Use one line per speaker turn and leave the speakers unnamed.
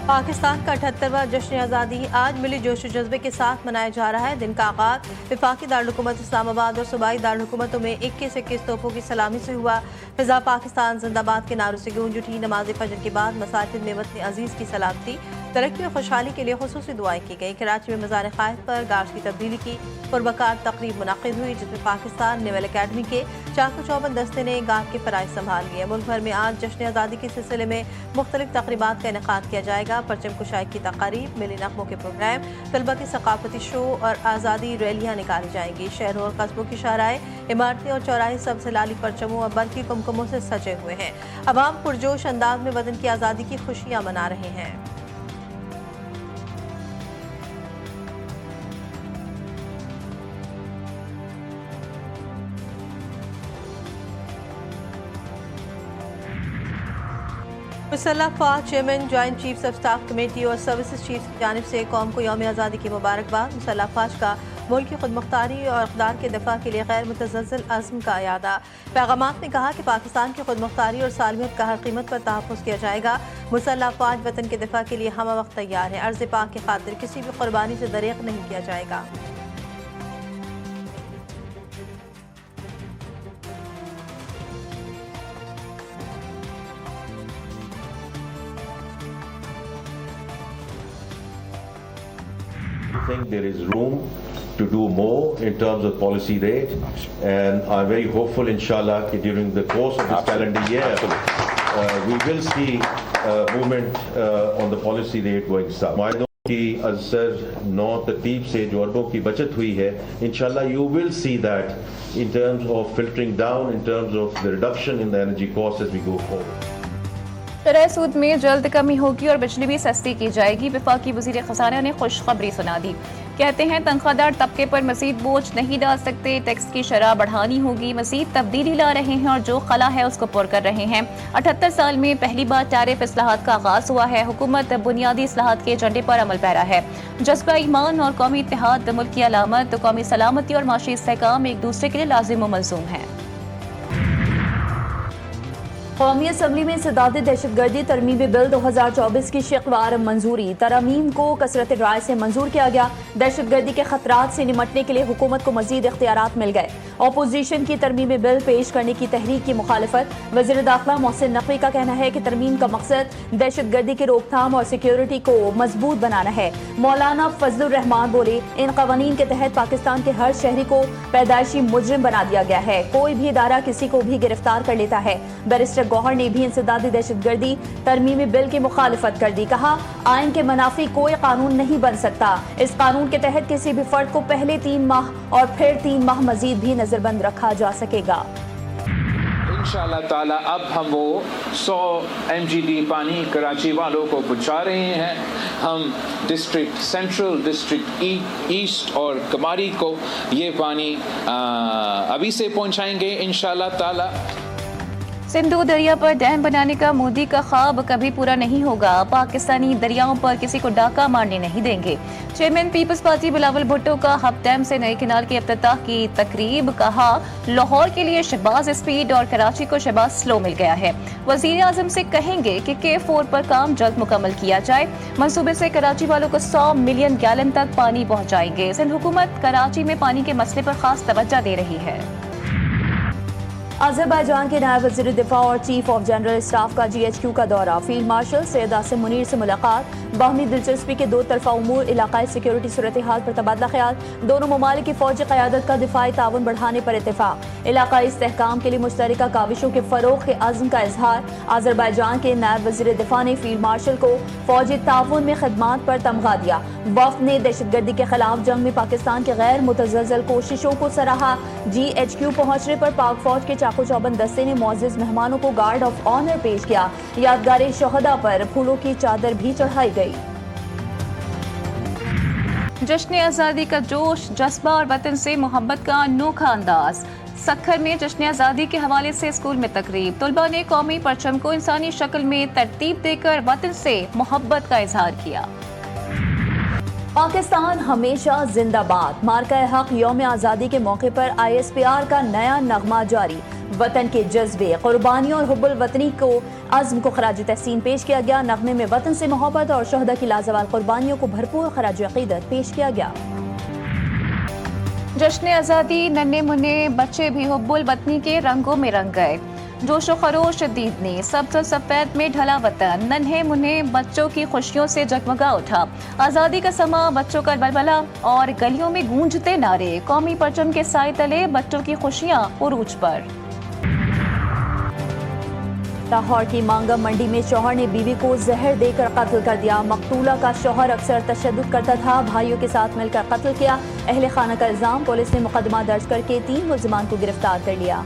پاکستان کا 78واں جشن آزادی آج ملی جوش و جذبے کے ساتھ منایا جا رہا ہے۔ دن کا آغاز وفاقی دارالحکومت اسلام آباد اور صوبائی دارالحکومتوں میں 21 توپوں کی سلامی سے ہوا۔ فضا پاکستان زندہ باد کے نعروں سے گونج اٹھی۔ نماز فجر کے بعد مساجد میں وطن عزیز کی سلامتی، ترقی اور خوشحالی کے لیے خصوصی دعائیں کی گئی۔ کراچی میں مزار قائد پر گاش کی تبدیلی کی پروقار تقریب منعقد ہوئی، جس میں پاکستان نیول اکیڈمی کے چاق و چوبند دستے نے گاہ کے فرائض سنبھال لیے۔ ملک بھر میں آج جشن آزادی کے سلسلے میں مختلف تقریبات کا انعقاد کیا جائے گا۔ پرچم کشائی کی تقاریب، ملی نغموں کے پروگرام، طلبہ کی ثقافتی شو اور آزادی ریلیاں نکالی جائیں گی۔ شہروں اور قصبوں کی شاہراہیں، عمارتیں اور چوراہے سبز ہلالی پرچموں اور برقی کمکموں سے سجے ہوئے ہیں۔ عوام پرجوش انداز میں وطن کی آزادی کی خوشیاں منا رہے ہیں۔ مسلح افواج chairman, joint chiefs of staff committee اور سروسز چیفز کی جانب سے قوم کو یوم آزادی کی مبارکباد۔ مسلح افواج کا ملک کی خود مختاری اور اقدار کے دفاع کے لیے غیر متزلزل عزم کا اعادہ۔ پیغامات نے کہا کہ پاکستان کی خود مختاری اور سالمیت کا ہر قیمت پر تحفظ کیا جائے گا۔ مسلح افواج وطن کے دفاع کے لیے ہمہ وقت تیار ہے۔ ارض پاک کی خاطر کسی بھی قربانی سے دریغ نہیں کیا جائے گا۔
I think there is room to do more in terms of policy rate, and I'm very hopeful, inshallah, that during the course of this calendar year, we will see movement on the policy rate going south. معاہدوں کی ازسر 9 ترتیب سے جو اربوں کی بچت ہوئی ہے، inshallah you will see that in terms of filtering down, in terms of the reduction in the energy costs as we go forward.
شرح سود میں جلد کمی ہوگی اور بجلی بھی سستی کی جائے گی۔ وفاقی وزیر خزانہ نے خوشخبری سنا دی۔ کہتے ہیں تنخواہ دار طبقے پر مزید بوجھ نہیں ڈال سکتے، ٹیکس کی شرح بڑھانی ہوگی، مزید تبدیلی لا رہے ہیں اور جو خلا ہے اس کو پر کر رہے ہیں۔ 78 سال میں پہلی بار ٹیرف اصلاحات کا آغاز ہوا ہے۔ حکومت بنیادی اصلاحات کے ایجنڈے پر عمل پیرا ہے۔ جذبہ ایمان اور قومی اتحاد ملک کی علامت، قومی سلامتی اور معاشی استحکام ایک دوسرے کے لیے لازم و ملزوم ہیں۔
قومی اسمبلی میں انسداد دہشت گردی ترمیمی بل 2024 کی شقوار منظوری۔ ترامیم کو کثرت رائے سے منظور کیا گیا۔ دہشت گردی کے خطرات سے نمٹنے کے لیے حکومت کو مزید اختیارات مل گئے۔ اپوزیشن کی ترمیمی بل پیش کرنے کی تحریک کی مخالفت۔ وزیر داخلہ محسن نقوی کا کہنا ہے کہ ترمیم کا مقصد دہشت گردی کی روک تھام اور سیکیورٹی کو مضبوط بنانا ہے۔ مولانا فضل الرحمان بولے، ان قوانین کے تحت پاکستان کے ہر شہری کو پیدائشی مجرم بنا دیا گیا ہے۔ کوئی بھی ادارہ کسی کو بھی گرفتار کر لیتا ہے۔ بیرسٹر گوہر نے بھی انسدادی دہشت گردی ترمیمی بل کی مخالفت کر دی۔ کہا، آئین کے منافی کوئی قانون نہیں بن سکتا۔ اس قانون کے تحت کسی بھی فرد کو پہلے 3 ماہ اور پھر 3 ماہ مزید بھی نظر بند رکھا جا سکے گا۔
انشاءاللہ تعالی اب ہم وہ 100 MGD پانی کراچی والوں کو پہنچا رہے ہیں۔ ہم ڈسٹرکٹ سینٹرل، ڈسٹرکٹ ایسٹ اور کماری کو یہ پانی ابھی سے پہنچائیں گے انشاءاللہ تعالی۔
سندھو دریا پر ڈیم بنانے کا مودی کا خواب کبھی پورا نہیں ہوگا۔ پاکستانی دریاؤں پر کسی کو ڈاکہ مارنے نہیں دیں گے۔ Chairman people's party Bilawal Bhutto کا ہب ڈیم سے نئے کنال کے افتتاح کی تقریب۔ کہا، لاہور کے لیے شہباز اسپیڈ اور کراچی کو شہباز سلو مل گیا ہے۔ وزیر اعظم سے کہیں گے کہ K4 پر کام جلد مکمل کیا جائے۔ منصوبے سے کراچی والوں کو 100 ملین گیلن تک پانی پہنچائیں گے۔ سندھ حکومت کراچی میں پانی کے مسئلے پر خاص توجہ دے رہی ہے۔
آذربائیجان کے نائب وزیر دفاع اور چیف آف جنرل اسٹاف کا GHQ کا دورہ۔ فیلڈ مارشل سید عاصم منیر سے ملاقات۔ باہمی دلچسپی کے 2 طرفہ امور، علاقائی سیکیورٹی صورتحال پر تبادلہ خیال۔ دونوں ممالک کی فوجی قیادت کا دفاعی تعاون بڑھانے پر اتفاق۔ علاقائی استحکام کے لیے مشترکہ کاوشوں کے فروغ کے عزم کا اظہار۔ آذربائیجان کے نائب وزیر دفاع نے فیلڈ مارشل کو فوجی تعاون میں خدمات پر تمغہ دیا۔ وفد نے دہشت گردی کے خلاف جنگ میں پاکستان کی غیر متزلزل کوششوں کو سراہا۔ GHQ پہنچنے پر پاک فوج کے چاق و چوبند دستے نے معزز مہمانوں کو گارڈ آف آنر پیش کیا۔ یادگار شہداء پر پھولوں کی چادر بھی چڑھائی گئی۔
جشن آزادی کا جوش، جذبہ اور وطن سے محبت کا انوکھا انداز۔ سکھر میں جشن آزادی کے حوالے سے اسکول میں تقریب۔ طلباء نے قومی پرچم کو انسانی شکل میں ترتیب دے کر وطن سے محبت کا اظہار کیا۔
پاکستان ہمیشہ زندہ باد۔ مارکہ حق یوم آزادی کے موقع پر ISPR کا نیا نغمہ جاری۔ وطن کے جذبے، قربانیوں اور حب الوطنی کو عزم کو خراج تحسین پیش کیا گیا۔ نغمے میں وطن سے محبت اور شہداء کی لازوال قربانیوں کو بھرپور خراج عقیدت پیش کیا گیا۔
جشن آزادی ننھے منھے بچے بھی حب الوطنی کے رنگوں میں رنگ گئے۔ جوش و خروش شدید نے سبز و سفید میں ڈھلا وطن ننھے منھے بچوں کی خوشیوں سے جگمگا اٹھا۔ آزادی کا سما، بچوں کا بلبلہ اور گلیوں میں گونجتے نعرے، قومی پرچم کے سائے تلے بچوں کی خوشیاں عروج پر۔
لاہور کی مانگا منڈی میں شوہر نے بیوی کو زہر دے کر قتل کر دیا۔ مقتولہ کا شوہر اکثر تشدد کرتا تھا، بھائیوں کے ساتھ مل کر قتل کیا۔ اہل خانہ کا الزام، پولیس نے مقدمہ درج کر کے 3 ملزمان کو گرفتار کر لیا۔